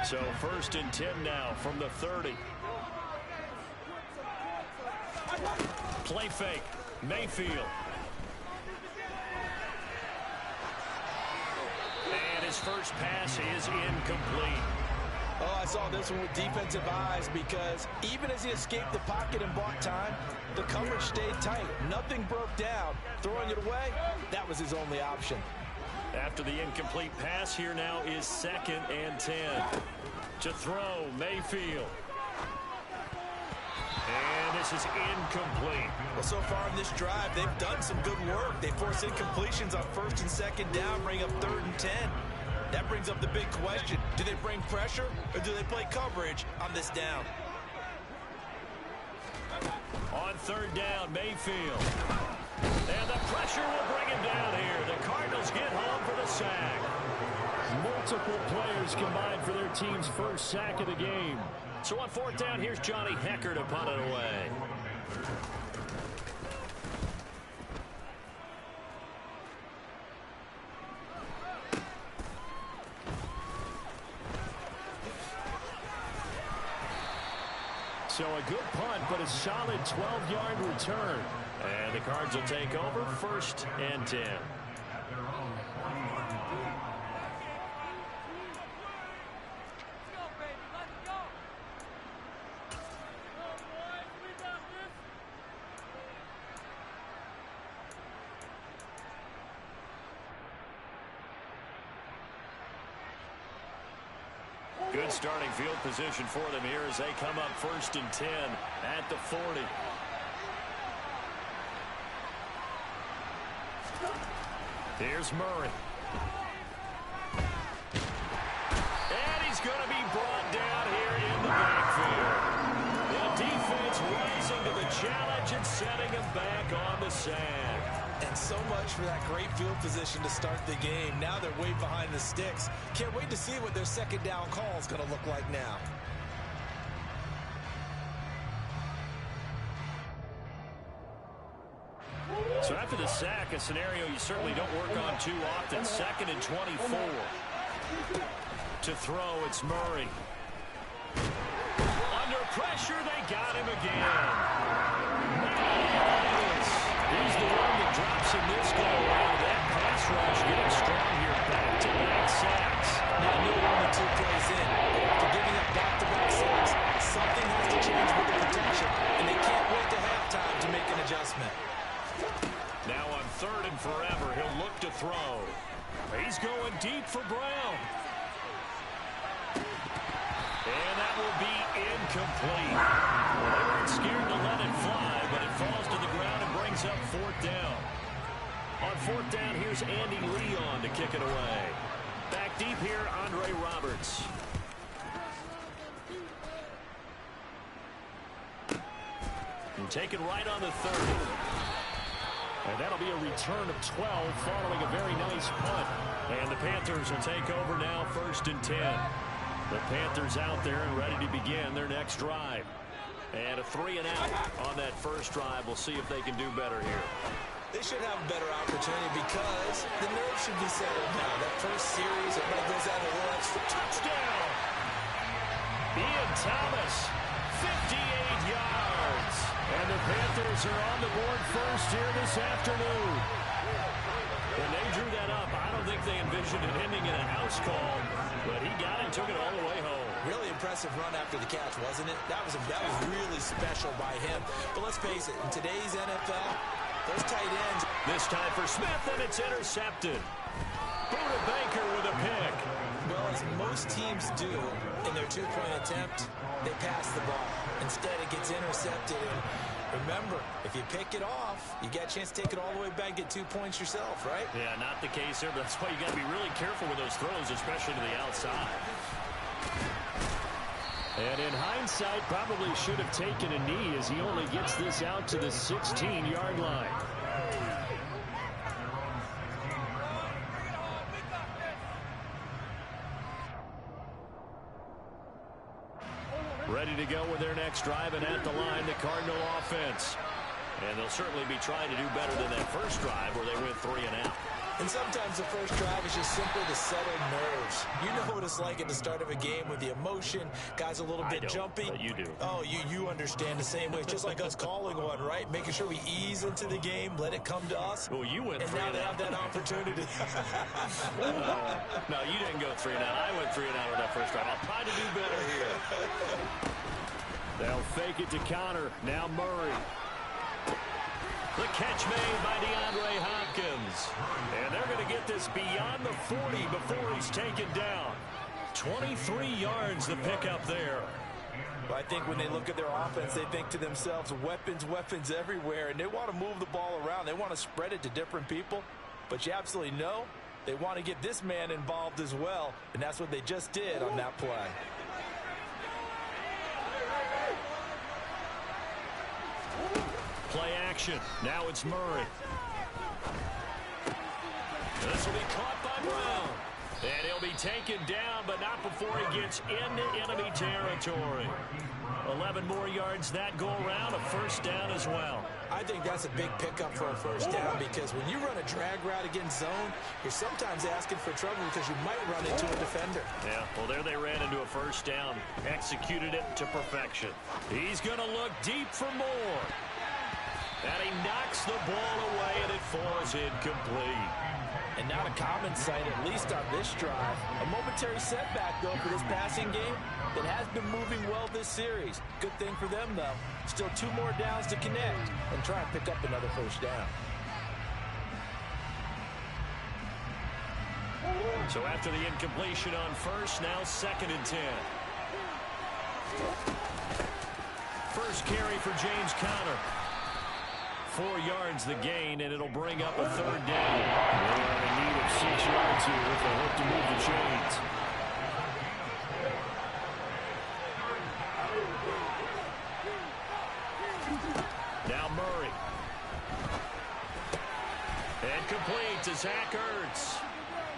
So 1st and 10 now from the 30. Play fake. Mayfield. And his first pass is incomplete. Oh, I saw this one with defensive eyes because even as he escaped the pocket and bought time, the coverage stayed tight. Nothing broke down. Throwing it away, that was his only option. After the incomplete pass, here now is 2nd and 10. To throw, Mayfield. And this is incomplete. Well, so far in this drive, they've done some good work. They force incompletions on 1st and 2nd down, bring up 3rd and 10. That brings up the big question. Do they bring pressure or do they play coverage on this down? On 3rd down, Mayfield. And the pressure will bring him down here. The Cardinals get home for the sack. Multiple players combined for their team's first sack of the game. So on 4th down, here's Johnny Hecker to punt it away. So a good punt, but a solid 12-yard return. And the Cards will take over 1st and 10. Good starting field position for them here as they come up 1st and 10 at the 40. Here's Murray. And he's going to be brought down here in the backfield. The defense rising to the challenge and setting him back on the sack. And so much for that great field position to start the game. Now they're way behind the sticks. Can't wait to see what their 2nd down call is going to look like now. So after the sack, a scenario you certainly don't work on too often. 2nd and 24. To throw, it's Murray. Under pressure, they got him again. He's the one that drops in this go-around. That pass rush getting strong here. Back-to-back sacks. Now, no only 2 plays in. After giving up back-to-back sacks, something has to change with the protection, and they can't wait to halftime to make an adjustment. Now on 3rd and forever, he'll look to throw. He's going deep for Brown. And that will be incomplete. Well, they weren't scared to let it fly, but it falls to the ground and brings up 4th down. On 4th down, here's Andy Leon to kick it away. Back deep here, Andre Roberts. And taken right on the 30. And that'll be a return of 12 following a very nice punt. And the Panthers will take over now 1st and 10. The Panthers out there and ready to begin their next drive. And a 3 and out on that first drive. We'll see if they can do better here. They should have a better opportunity because the nerves should be settled now. That first series, everybody goes out and runs for touchdown. Ian Thomas, 58 yards. And the Panthers are on the board first here this afternoon. When they drew that up, I don't think they envisioned it ending in a house call, but he got it and took it all the way home. Really impressive run after the catch, wasn't it? That was really special by him. But let's face it, in today's NFL, those tight ends. This time for Smith, and it's intercepted. Buda Baker with a pick. Well, as most teams do in their 2-point attempt, they pass the ball. Instead, it gets intercepted. And remember, if you pick it off, you get a chance to take it all the way back, get 2 points yourself, right? Yeah, not the case there, but that's why you got to be really careful with those throws, especially to the outside. And in hindsight, probably should have taken a knee as he only gets this out to the 16-yard line. Ready to go with their next drive, and at the line, the Cardinal offense. And they'll certainly be trying to do better than that first drive where they went 3 and out. And sometimes the first drive is just simply to settle nerves. You know what it's like at the start of a game with the emotion. Guys a little bit jumpy. But you do. Oh, you understand the same way. It's just like us calling one, right? Making sure we ease into the game, let it come to us. Well, you went and three now and they out. have that opportunity. No, you didn't go 3 and out. I went 3 and out on that first drive. I'll try to do better here. They'll fake it to counter. Now Murray. The catch made by DeAndre Hopkins. And they're going to get this beyond the 40 before he's taken down. 23 yards the pickup there. I think when they look at their offense, they think to themselves, weapons everywhere, and they want to move the ball around. They want to spread it to different people. But you absolutely know they want to get this man involved as well, and that's what they just did on that play. Play action. Now it's Murray. This will be caught by Brown. And he'll be taken down, but not before he gets into enemy territory. 11 more yards that go around, a first down as well. I think that's a big pickup for a first down because when you run a drag route against zone, you're sometimes asking for trouble because you might run into a defender. Yeah, well, there they ran into a first down. Executed it to perfection. He's going to look deep for more. And he knocks the ball away, and it falls incomplete. And not a common sight, at least on this drive. A momentary setback, though, for this passing game that has been moving well this series. Good thing for them, though. Still 2 more downs to connect and try and pick up another first down. So after the incompletion on first, now 2nd and 10. First carry for James Conner. 4 yards the gain, and it'll bring up a 3rd down. They are in need of 6 yards here if they hope to move the chains. Now Murray. And complete to Zach Ertz.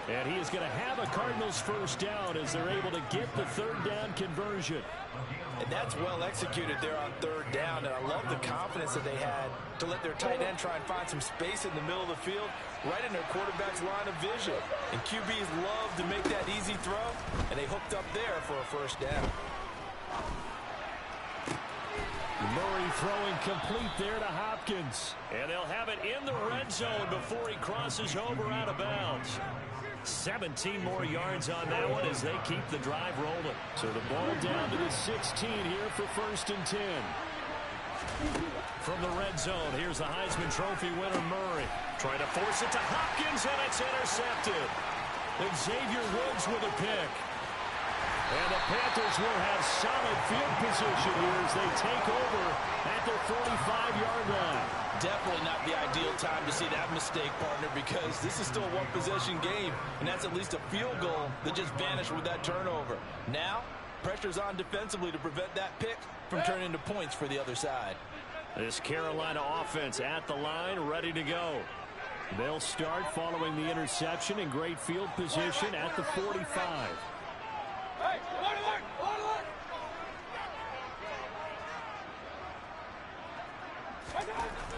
And he is going to have a Cardinals first down as they're able to get the 3rd down conversion. And that's well executed there on 3rd down. And I love the confidence that they had to let their tight end try and find some space in the middle of the field, right in their quarterback's line of vision. And QBs love to make that easy throw, and they hooked up there for a first down. Murray throwing complete there to Hopkins. And they'll have it in the red zone before he crosses over out of bounds. 17 more yards on that one as they keep the drive rolling. So the ball down to the 16 here for 1st and 10. From the red zone, here's the Heisman Trophy winner Murray. Trying to force it to Hopkins, and it's intercepted. And Xavier Woods with a pick. And the Panthers will have solid field position here as they take over at their 45-yard line. Definitely not the ideal time to see that mistake, partner, because this is still a one-possession game, and that's at least a field goal that just vanished with that turnover. Now, pressure's on defensively to prevent that pick from turning into points for the other side. This Carolina offense at the line, ready to go. They'll start following the interception in great field position at the 45.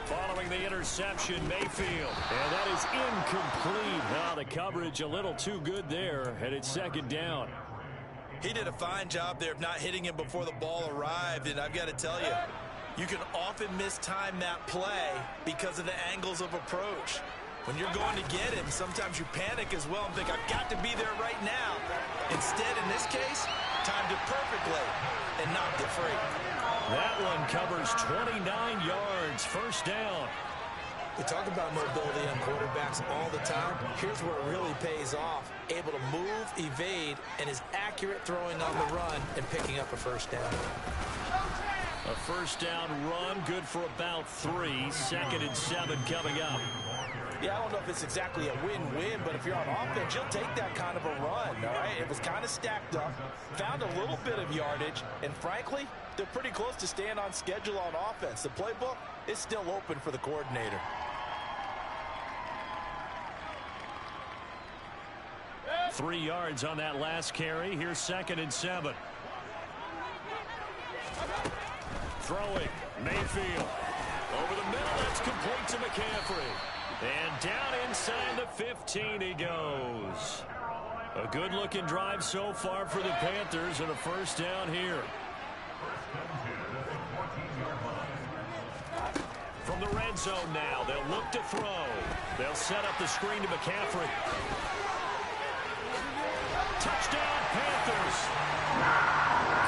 Following the interception, Mayfield. And that is incomplete. Now the coverage a little too good there, and it's 2nd down. He did a fine job there of not hitting him before the ball arrived, and I've got to tell you, you can often mistime that play because of the angles of approach. When you're going to get him, sometimes you panic as well and think, I've got to be there right now. Instead, in this case, timed it perfectly and knocked it free. That one covers 29 yards, 1st down. We talk about mobility on quarterbacks all the time. Here's where it really pays off. Able to move, evade, and is accurate throwing on the run and picking up a 1st down. A 1st down run, good for about 3. 2nd and 7 coming up. Yeah, I don't know if it's exactly a win-win, but if you're on offense, you'll take that kind of a run, all right? It was kind of stacked up, found a little bit of yardage, and frankly, they're pretty close to staying on schedule on offense. The playbook is still open for the coordinator. Three yards on that last carry. Here's 2nd and 7. Throwing, Mayfield. Over the middle, that's complete to McCaffrey. And down inside the 15 he goes. A good-looking drive so far for the Panthers and a first down here. From the red zone now, they'll look to throw. They'll set up the screen to McCaffrey. Touchdown, Panthers.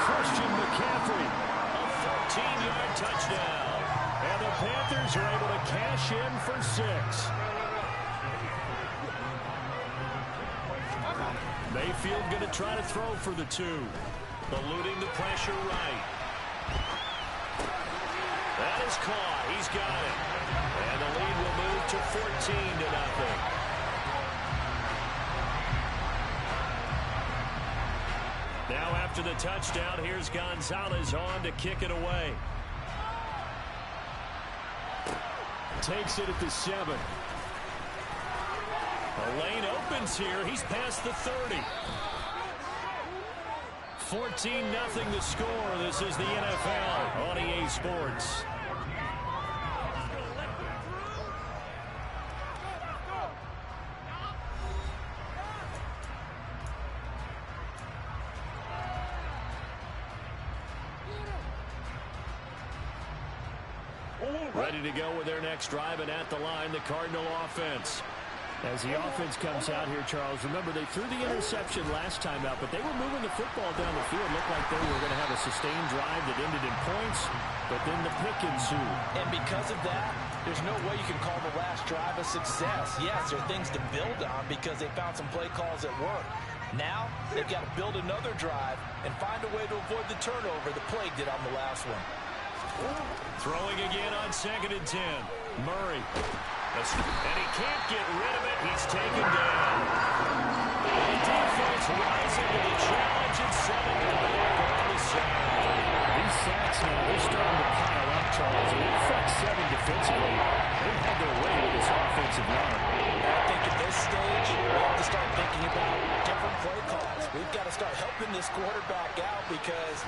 Christian McCaffrey, a 14-yard touchdown. And the Panthers are able to cash in for 6. Mayfield going to try to throw for the 2. Eluding the pressure right. That is caught. He's got it. And the lead will move to 14-0. Now after the touchdown, here's Gonzalez on to kick it away. Takes it at the 7. The lane opens here. He's past the 30. 14-0 the score. This is the NFL on EA Sports. Ready to go with their next drive, and at the line, the Cardinal offense. As the offense comes out here, Charles, remember they threw the interception last time out, but they were moving the football down the field. Looked like they were going to have a sustained drive that ended in points, but then the pick ensued. And because of that, there's no way you can call the last drive a success. Yes, there are things to build on because they found some play calls that work. Now, they've got to build another drive and find a way to avoid the turnover the Plague did on the last one. Throwing again on 2nd and 10. Murray. And he can't get rid of it. He's taken down. The defense rising to the challenge and setting it back on the side. These sacks now, they're starting to pile up, Charles. And in front 7 defensively, they've had their way with this offensive line. I think at this stage, we have to start thinking about different play calls. We've got to start helping this quarterback out because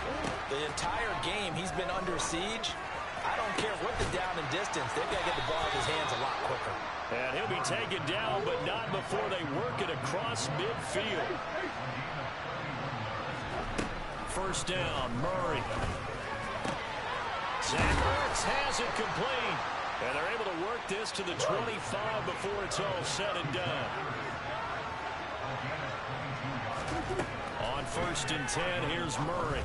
the entire game he's been under siege. I don't care what the down and distance. They've got to get the ball in his hands a lot quicker. And he'll be taken down, but not before they work it across midfield. First down, Murray. Zach Ertz has it complete. And they're able to work this to the 25 before it's all said and done. On 1st and 10, here's Murray.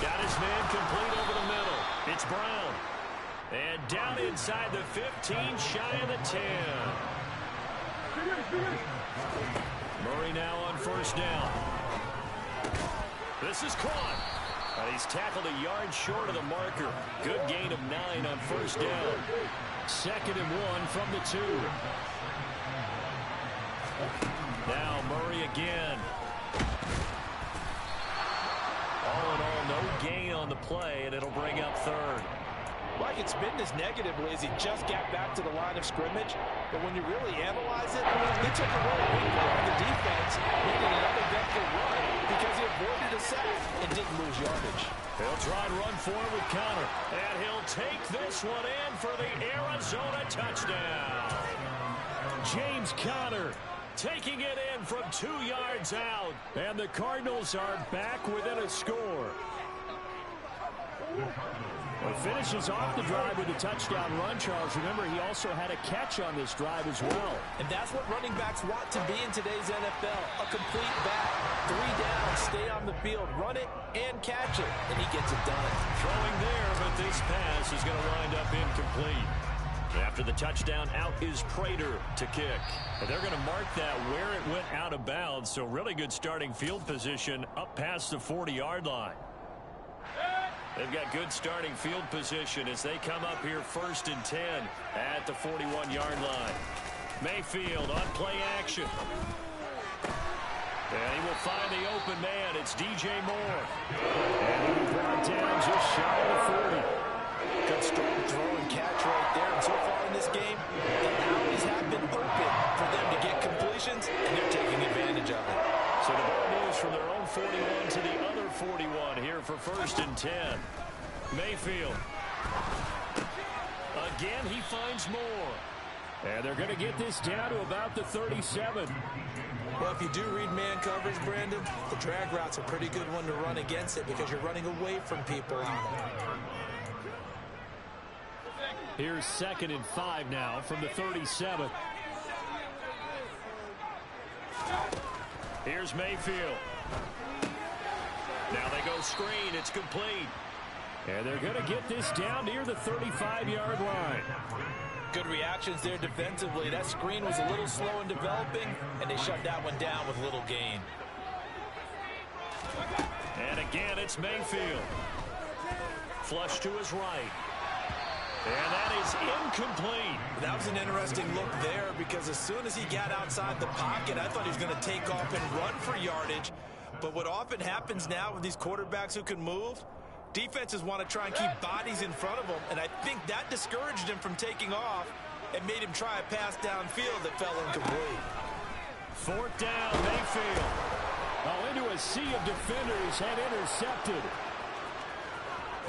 Got his man complete over the middle. It's Brown. And down inside the 15, shy of the 10. Murray now on 1st down. This is caught. And he's tackled a yard short of the marker. Good gain of 9 on 1st down. 2nd and 1 from the 2. Now Murray again. All in all, no gain on the play, and it'll bring up 3rd. Well, I can spin this negatively as he just got back to the line of scrimmage. But when you really analyze it, he took away a big play from the defense, needing another vector run because he avoided a sack and didn't lose yardage. He'll try and run forward with Conner. And he'll take this one in for the Arizona touchdown. James Conner taking it in from 2 yards out. And the Cardinals are back within a score. Well, finishes off the drive with a touchdown run, Charles. Remember, he also had a catch on this drive as well. And that's what running backs want to be in today's NFL. A complete back. 3 down, stay on the field, run it, and catch it. And he gets it done. Throwing there, but this pass is going to wind up incomplete. After the touchdown, out is Prater to kick. And they're going to mark that where it went out of bounds. So really good starting field position up past the 40-yard line. They've got good starting field position as they come up here 1st and 10 at the 41-yard line. Mayfield on play action. And he will find the open man. It's DJ Moore. And he will brought down just shy of the 40. Good strong throw and catch right there. And so far in this game, the alleys have been open for them to get completions, and they're taking advantage of it. So the ball moves from their own 41 to the other 41 here for 1st and 10. Mayfield. Again, he finds Moore. And they're going to get this down to about the 37. Well, if you do read man coverage, Brandon, the drag route's a pretty good one to run against it because you're running away from people on it. Here's 2nd and 5 now from the 37. Here's Mayfield. Now they go screen. It's complete. And they're going to get this down near the 35-yard line. Good reactions there defensively. That screen was a little slow in developing, and they shut that one down with little gain. And again, it's Mayfield. Flush to his right. And that is incomplete. That was an interesting look there because as soon as he got outside the pocket, I thought he was going to take off and run for yardage. But what often happens now with these quarterbacks who can move, defenses want to try and keep bodies in front of them, and I think that discouraged him from taking off and made him try a pass downfield that fell incomplete. 4th down, Mayfield. Oh, into a sea of defenders and intercepted.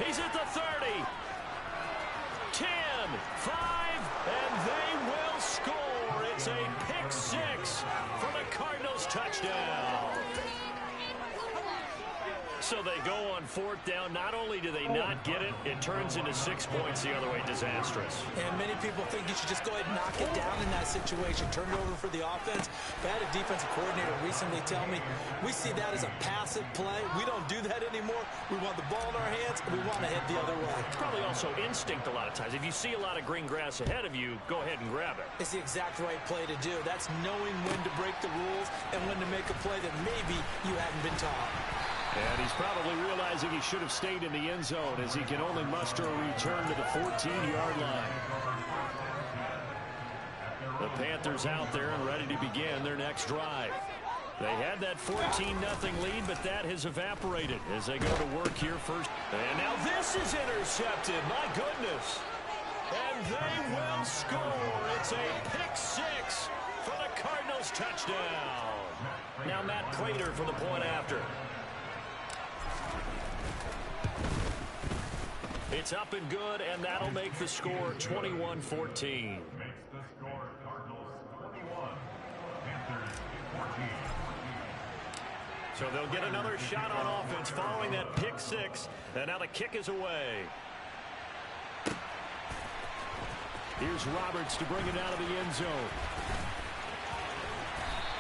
He's at the 30. 10, 5, and they will score. It's a pick 6 for the Cardinals touchdown. So they go on 4th down. Not only do they not get it, it turns into 6 points the other way. Disastrous. And many people think you should just go ahead and knock it down in that situation. Turn it over for the offense. I had a defensive coordinator recently tell me, we see that as a passive play. We don't do that anymore. We want the ball in our hands, and we want to head the other way. It's probably also instinct a lot of times. If you see a lot of green grass ahead of you, go ahead and grab it. It's the exact right play to do. That's knowing when to break the rules and when to make a play that maybe you hadn't been taught. And he's probably realizing he should have stayed in the end zone as he can only muster a return to the 14-yard line. The Panthers out there and ready to begin their next drive. They had that 14-0 lead, but that has evaporated as they go to work here first. And now this is intercepted. My goodness. And they will score. It's a pick 6 for the Cardinals touchdown. Now Matt Prater for the point after. It's up and good, and that'll make the score 21-14. So they'll get another shot on offense following that pick 6, and now the kick is away. Here's Roberts to bring it out of the end zone.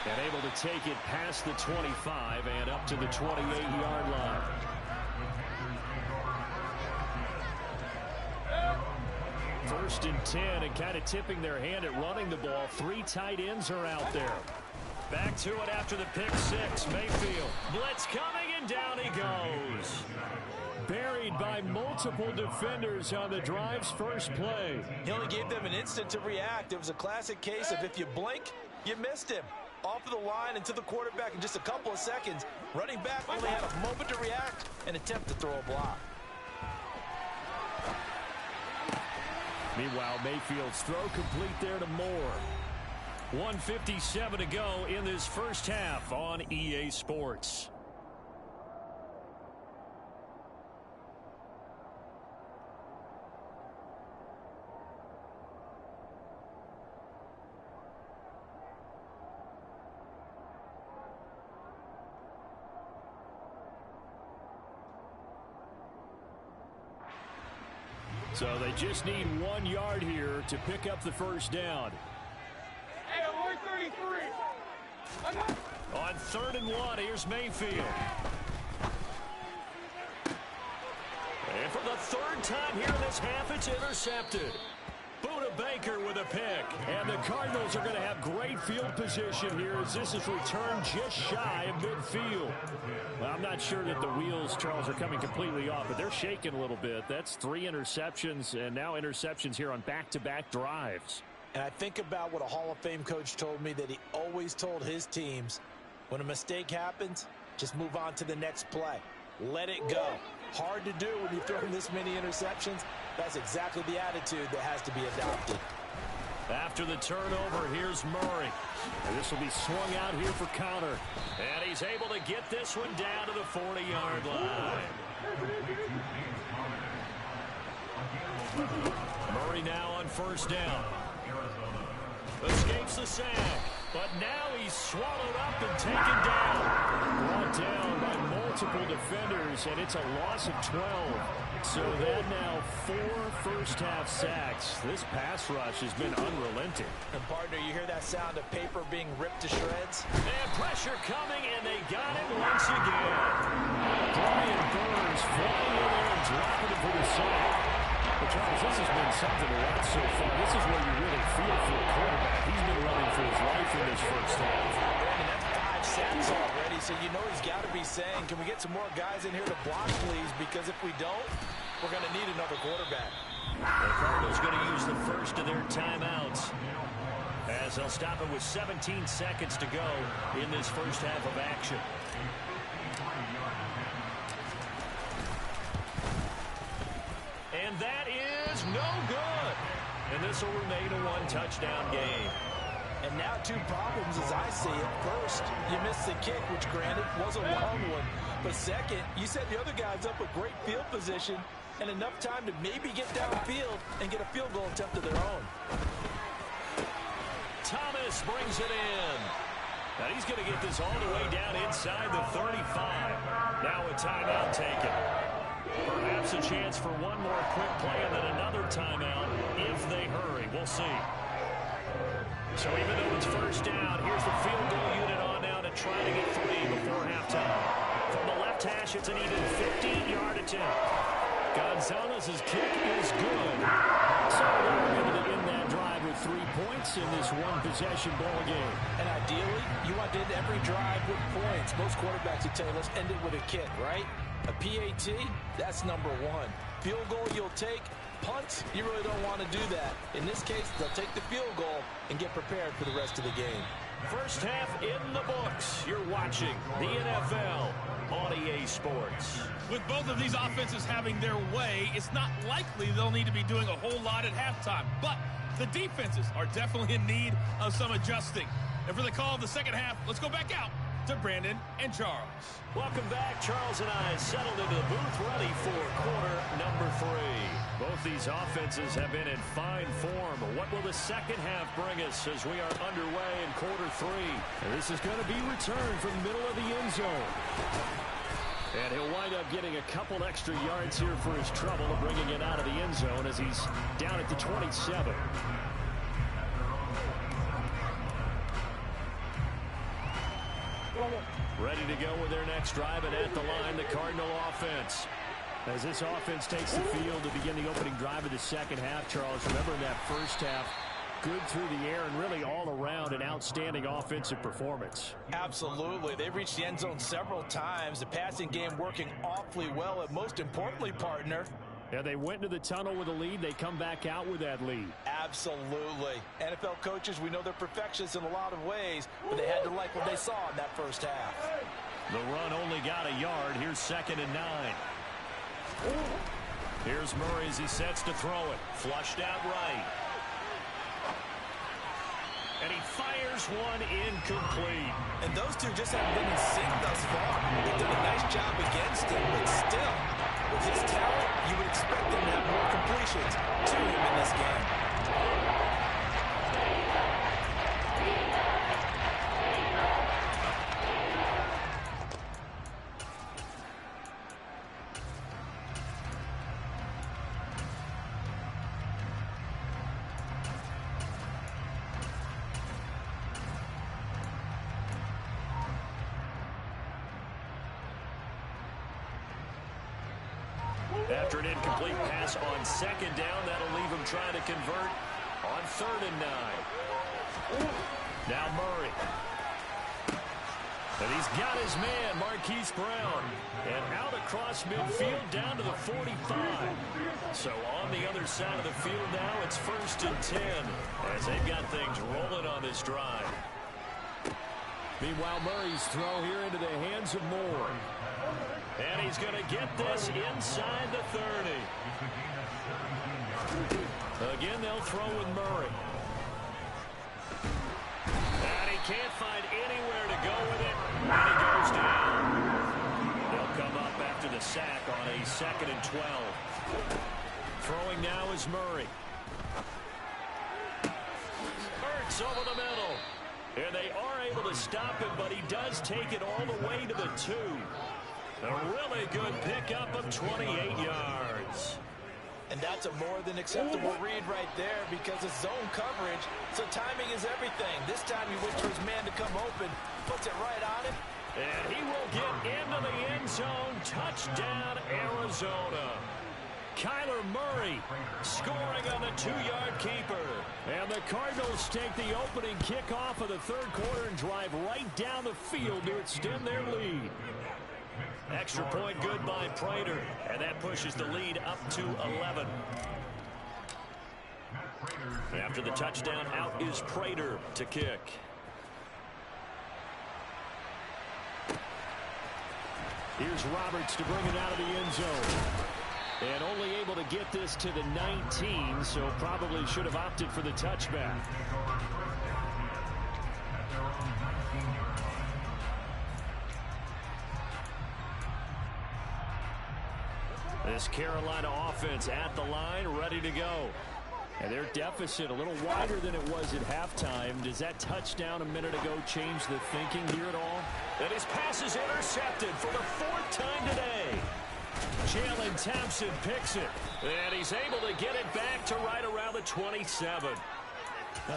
And able to take it past the 25 and up to the 28-yard line. First and 10, and kind of tipping their hand at running the ball. 3 tight ends are out there. Back to it after the pick 6. Mayfield. Blitz coming, and down he goes. Buried by multiple defenders on the drive's first play. He only gave them an instant to react. It was a classic case of if you blink, you missed him. Off of the line and to the quarterback in just a couple of seconds. Running back only had a moment to react and attempt to throw a block. Meanwhile, Mayfield's throw complete there to Moore. 1:57 to go in this first half on EA Sports. So they just need 1 yard here to pick up the first down. Hey, I'm 133. On 3rd and 1, here's Mayfield. And for the 3rd time here in this half, it's intercepted. Buda Baker with a pick. And the Cardinals are going to have great field position here as this is returned just shy of midfield. Well, I'm not sure that the wheels, Charles, are coming completely off, but they're shaking a little bit. That's 3 interceptions, and now interceptions here on back-to-back drives. And I think about what a Hall of Fame coach told me, that he always told his teams, when a mistake happens, just move on to the next play. Let it go. Hard to do when you've thrown this many interceptions. That's exactly the attitude that has to be adopted. After the turnover, here's Murray. And this will be swung out here for counter. And he's able to get this one down to the 40-yard line. Murray now on 1st down. Escapes the sack. But now he's swallowed up and taken down. Brought down by multiple defenders, and it's a loss of 12. So that now 4 first-half sacks. This pass rush has been unrelenting. And, partner, you hear that sound of paper being ripped to shreds? And pressure coming, and they got it once again. Brian Burns flying in there and dropping it for the sack. But, Charles, this has been something to watch so far. This is where you really feel for a quarterback. He's been running for his life in this first half. Brandon, that's 5 sacks already, so you know he's got to be saying, can we get some more guys in here to block, please? Because if we don't, we're going to need another quarterback. The Cardinals going to use the first of their timeouts as they'll stop it with 17 seconds to go in this first half of action. And that is no good. And this will remain a 1-touchdown game. And now 2 problems as I see it. First, you missed the kick, which granted was a long one. But second, you set the other guys up with great field position and enough time to maybe get downfield and get a field goal attempt of their own. Thomas brings it in. Now he's going to get this all the way down inside the 35. Now a timeout taken. Perhaps a chance for one more quick play and then another timeout if they hurry. We'll see. So even though it's first down, here's the field goal unit on now to try to get 3 before halftime. From the left hash, it's an even 50-yard attempt. Gonzalez's kick is good. So they're able to end that drive with 3 points in this one-possession ball game. And ideally, you want to end every drive with points. Most quarterbacks would tell you, let's end it with a kick, right? A PAT, that's number 1. Field goal you'll take. Punts, you really don't want to do that. In this case, they'll take the field goal and get prepared for the rest of the game. First half in the books. You're watching the NFL on EA Sports. With both of these offenses having their way, it's not likely they'll need to be doing a whole lot at halftime. But the defenses are definitely in need of some adjusting. And for the call of the second half, let's go back out to Brandon and Charles. Welcome back. Charles and I settled into the booth ready for quarter number 3. Both these offenses have been in fine form. What will the second half bring us as we are underway in quarter 3? And this is going to be returned from the middle of the end zone. And he'll wind up getting a couple extra yards here for his trouble of bringing it out of the end zone as he's down at the 27. Ready to go with their next drive, and at the line, the Cardinal offense. As this offense takes the field to begin the opening drive of the second half, Charles, remember in that first half, good through the air and really all around an outstanding offensive performance. Absolutely. They've reached the end zone several times. The passing game working awfully well, and most importantly, partner, yeah, they went into the tunnel with a lead. They come back out with that lead. Absolutely. NFL coaches, we know they're perfectionists in a lot of ways, but they had to like what they saw in that first half. The run only got a yard. Here's 2nd and 9. Here's Murray as he sets to throw it. Flushed out right. And he fires one incomplete. And those two just haven't been in sync thus far. They've done a nice job against him, but still, with his talent, you would expect them to have more completions to him in this game. After an incomplete pass on 2nd down, that'll leave him trying to convert on 3rd and 9. Now Murray. And he's got his man, Marquise Brown. And out across midfield down to the 45. So on the other side of the field now, it's 1st and 10 as they've got things rolling on this drive. Meanwhile, Murray's throw here into the hands of Moore. And he's going to get this inside the 30. Again, they'll throw with Murray. And he can't find anywhere to go with it. And he goes down. They'll come up after the sack on a 2nd and 12. Throwing now is Murray. cuts over the middle. And they are able to stop him, but he does take it all the way to the 2. A really good pickup of 28 yards. And that's a more than acceptable read right there because it's zone coverage, so timing is everything. This time he waits for his man to come open, puts it right on him. And he will get into the end zone. Touchdown, Arizona. Kyler Murray scoring on the 2-yard keeper. And the Cardinals take the opening kickoff of the third quarter and drive right down the field to extend their lead. Extra point good by Prater, and that pushes the lead up to 11. After the touchdown, out is Prater to kick. Here's Roberts to bring it out of the end zone. And only able to get this to the 19, so probably should have opted for the touchback. This Carolina offense at the line, ready to go. And their deficit a little wider than it was at halftime. Does that touchdown a minute ago change the thinking here at all? And his pass is intercepted for the 4th time today. Jalen Thompson picks it. And he's able to get it back to right around the 27.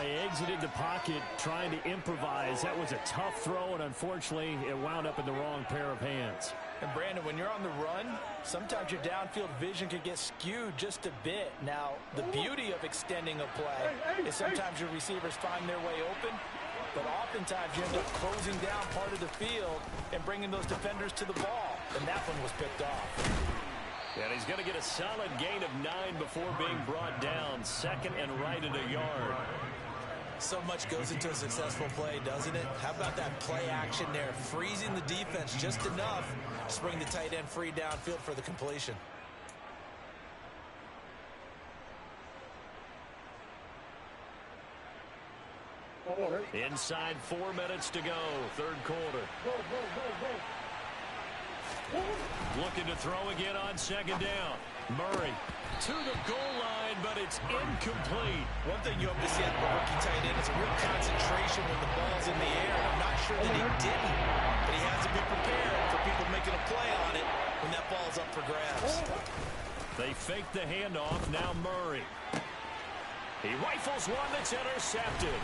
He exited the pocket trying to improvise. That was a tough throw, and unfortunately, it wound up in the wrong pair of hands. And Brandon, when you're on the run, sometimes your downfield vision can get skewed just a bit. Now, the beauty of extending a play is sometimes your receivers find their way open, but oftentimes you end up closing down part of the field and bringing those defenders to the ball. And that one was picked off. And he's going to get a solid gain of 9 before being brought down. 2nd and right at a yard. So much goes into a successful play, doesn't it? How about that play action there? Freezing the defense just enough to bring the tight end free downfield for the completion. Inside 4 minutes to go, third quarter. Looking to throw again on 2nd down. Murray to the goal line, but it's incomplete. One thing you hope to see out of a rookie tight end is a real concentration when the ball's in the air. I'm not sure that he didn't, but he has to be prepared for people making a play on it when that ball's up for grabs. They fake the handoff. Now Murray. He rifles one that's intercepted.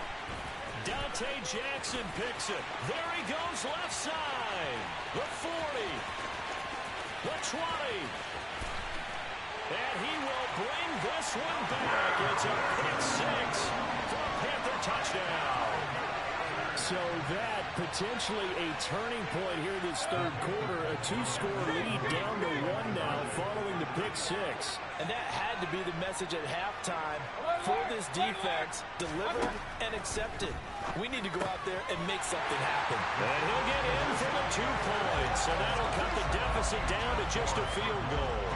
Dante Jackson picks it. There he goes left side. The 40. The 20. And he will bring this one back. It's a pick 6 for a Panther touchdown. So that potentially a turning point here this third quarter. A 2-score lead down to 1 now following the pick 6. And that had to be the message at halftime for this defense. Delivered and accepted. We need to go out there and make something happen. And he'll get in for the 2 points. And that'll cut the deficit down to just a field goal.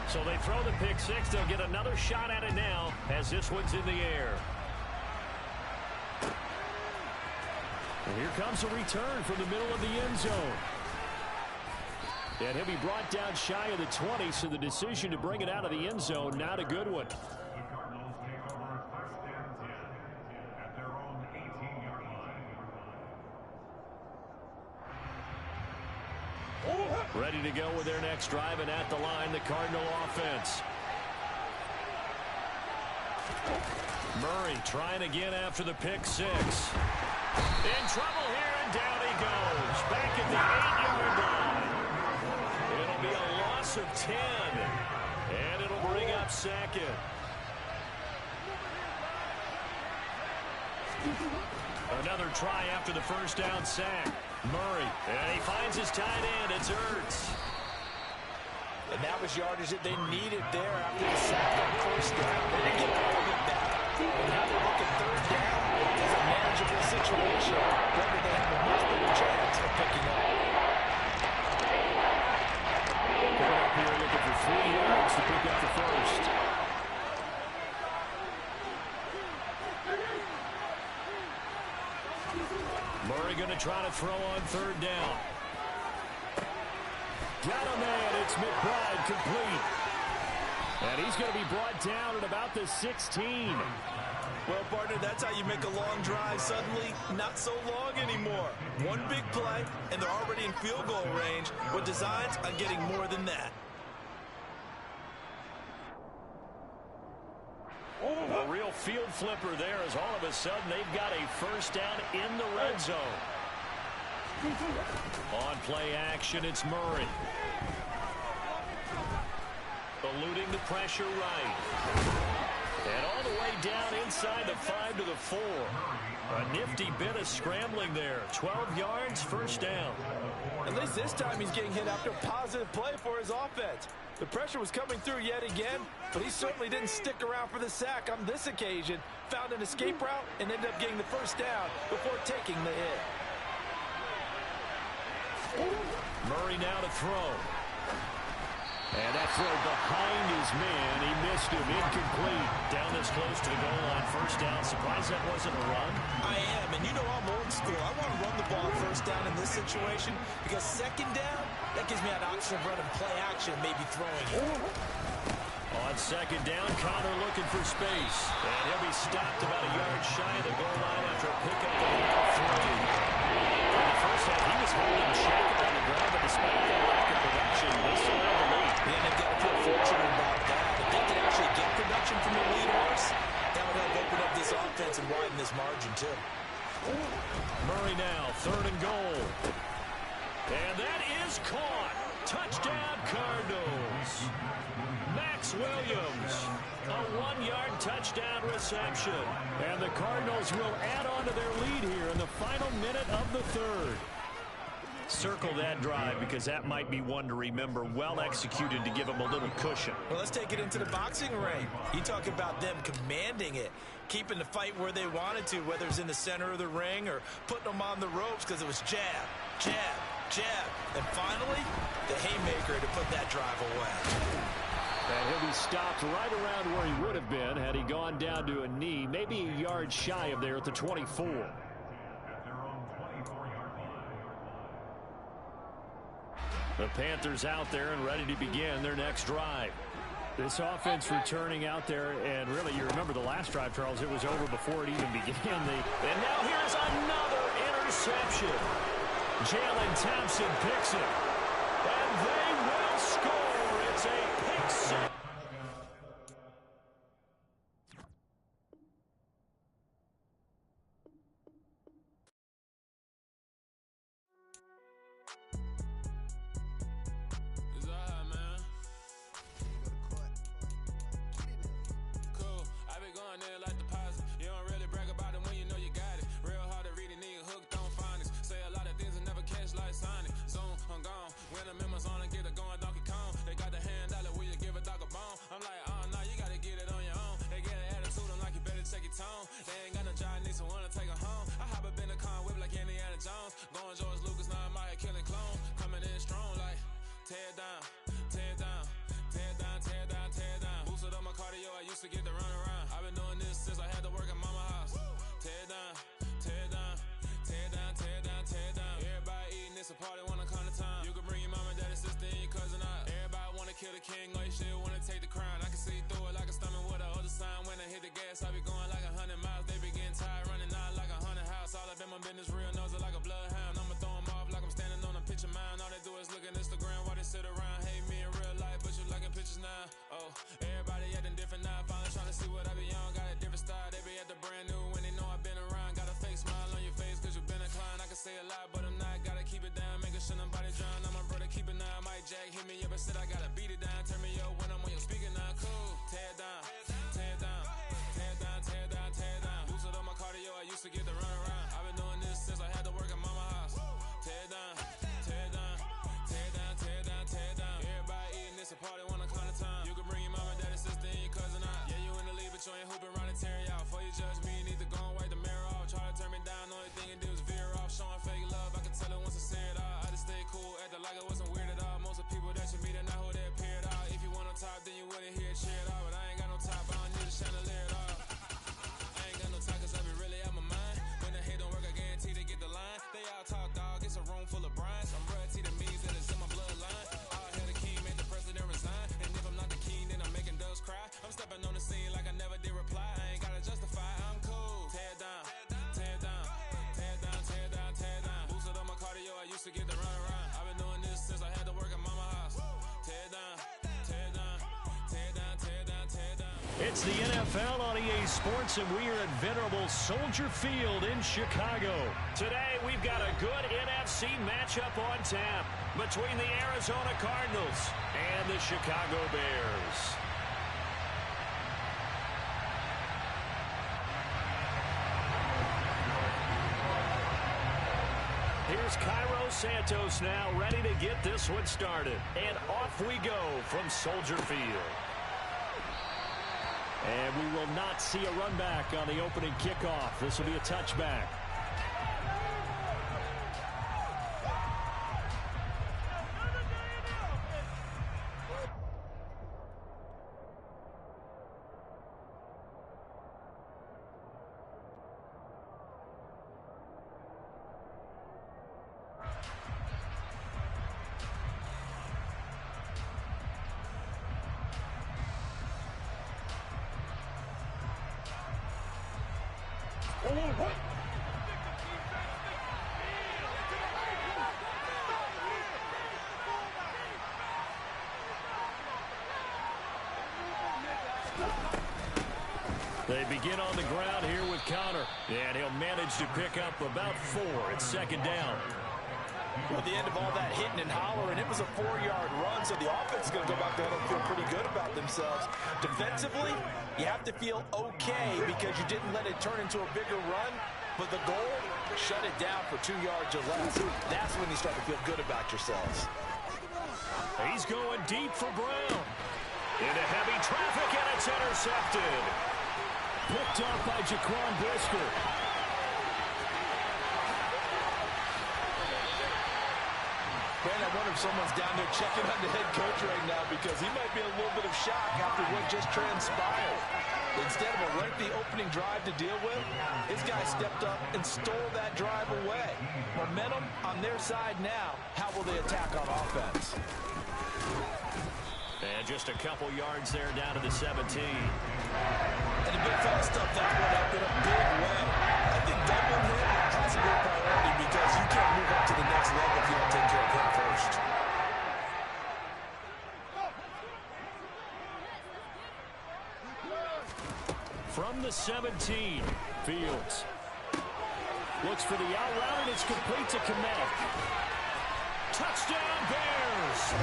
So they throw the pick 6. They'll get another shot at it now as this one's in the air. And here comes a return from the middle of the end zone. And he'll be brought down shy of the 20, so the decision to bring it out of the end zone, not a good one. Ready to go with their next drive, and at the line, the Cardinal offense. Murray trying again after the pick 6. In trouble here, and down he goes. Back at the 8-yard line. It'll be a loss of 10. And it'll bring up 2nd. Another try after the first down sack. Murray, and he finds his tight end. It's Ertz. And that was yardage that they needed there after the sack on first down. They didn't get all of it back. And now they're looking third down. It's a manageable situation. Whether they have a much better chance of picking up. Going up here looking for 3 yards to pick up the first. Murray going to try to throw on third down. Got a man. It's McBride complete. And he's going to be brought down at about the 16. Well, partner, that's how you make a long drive suddenly not so long anymore. One big play, and they're already in field goal range with designs on getting more than that. A real field flipper there as all of a sudden they've got a first down in the red zone. On play action, it's Murray. Eluding the pressure right. And all the way down inside the 5 to the 4. A nifty bit of scrambling there. 12 yards, first down. At least this time he's getting hit after a positive play for his offense. The pressure was coming through yet again, but he certainly didn't stick around for the sack on this occasion. Found an escape route and ended up getting the first down before taking the hit. Murray now to throw. And that throw behind his man. He missed him. Incomplete. Down this close to the goal line. First down. Surprised that wasn't a run. I am, and you know I'm old school. I want to run the ball first down in this situation because second down, that gives me an option of running play action, maybe throwing it. On second down, Connor looking for space. And he'll be stopped about a yard shy of the goal line after a pickup of about 3. In the first half, he was holding check on the ground, but despite that lack of production, they still have the lead. And they've got to feel fortunate about that. If they could actually get production from the lead horse, that would help open up this offense and widen this margin, too. Murray now, third and goal. And that is caught. Touchdown, Cardinals. Max Williams, a 1-yard touchdown reception. And the Cardinals will add on to their lead here in the final minute of the third. Circle that drive because that might be one to remember. Well executed to give them a little cushion. Well, let's take it into the boxing ring. You talk about them commanding it, keeping the fight where they wanted to, whether it's in the center of the ring or putting them on the ropes because it was jab, jab, jab. And finally, the haymaker to put that drive away. And he'll be stopped right around where he would have been had he gone down to a knee, maybe a yard shy of there at the 24. The Panthers out there and ready to begin their next drive. This offense returning out there, and really, you remember the last drive, Charles, it was over before it even began. And now here's another interception. Jalen Thompson picks it. And they will score. It's a pick six. Like it wasn't weird at all. Most of the people that you meet are not who they appeared at. If you want to It's the NFL on EA Sports, and we are at venerable Soldier Field in Chicago. Today, we've got a good NFC matchup on tap between the Arizona Cardinals and the Chicago Bears. Here's Cairo Santos now, ready to get this one started. And off we go from Soldier Field. And we will not see a run back on the opening kickoff. This will be a touchback. They begin on the ground here with Connor, and he'll manage to pick up about 4. It's second down. Well, at the end of all that hitting and hollering, it was a 4-yard run, so the offense is going to go back there and feel pretty good about themselves. Defensively, you have to feel okay because you didn't let it turn into a bigger run, but the goal, shut it down for 2 yards or less. That's when you start to feel good about yourselves. He's going deep for Brown. Into heavy traffic, and it's intercepted. Picked off by Jaquan Brisker. Man, I wonder if someone's down there checking on the head coach right now because he might be in a little bit of shock after what just transpired. Instead of a lengthy opening drive to deal with, his guy stepped up and stole that drive away. Momentum on their side now. How will they attack on offense? And just a couple yards there down to the 17. And the big fella stuffed that one up in a big way. I think doubling him has to be a priority because you can't move up to the next level if you don't take care of him first. From the 17, Fields looks for the out route, and it's complete to Kmet. Touchdown, Bears!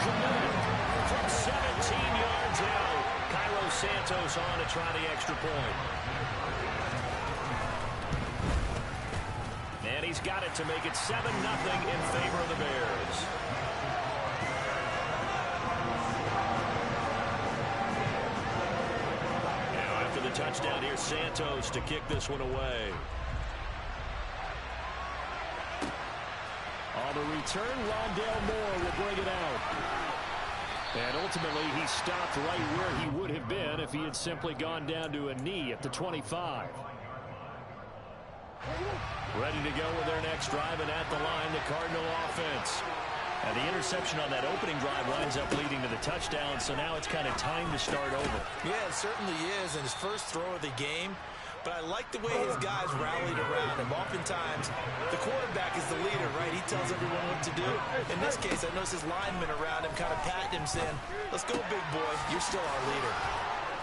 From 17 yards out. Cairo Santos on to try the extra point. And he's got it to make it 7-0 in favor of the Bears. Now after the touchdown, here's Santos to kick this one away. On the return, Rondale Moore will bring it out. And ultimately, he stopped right where he would have been if he had simply gone down to a knee at the 25. Ready to go with their next drive, and at the line, the Cardinal offense. And the interception on that opening drive winds up leading to the touchdown, so now it's kind of time to start over. Yeah, it certainly is, and his first throw of the game. But I like the way his guys rallied around him. Oftentimes, the quarterback is the leader, right? He tells everyone what to do. In this case, I noticed his linemen around him kind of patting him, saying, let's go, big boy. You're still our leader.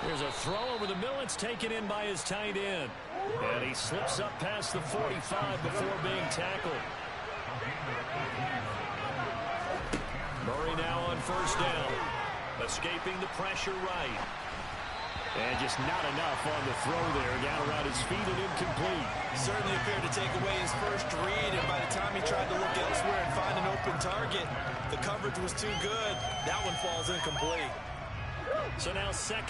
There's a throw over the middle. It's taken in by his tight end. And he slips up past the 45 before being tackled. Murray now on first down. Escaping the pressure right. And just not enough on the throw there. Got around his feet and incomplete. Certainly appeared to take away his first read, and by the time he tried to look elsewhere and find an open target, the coverage was too good. That one falls incomplete. So now second.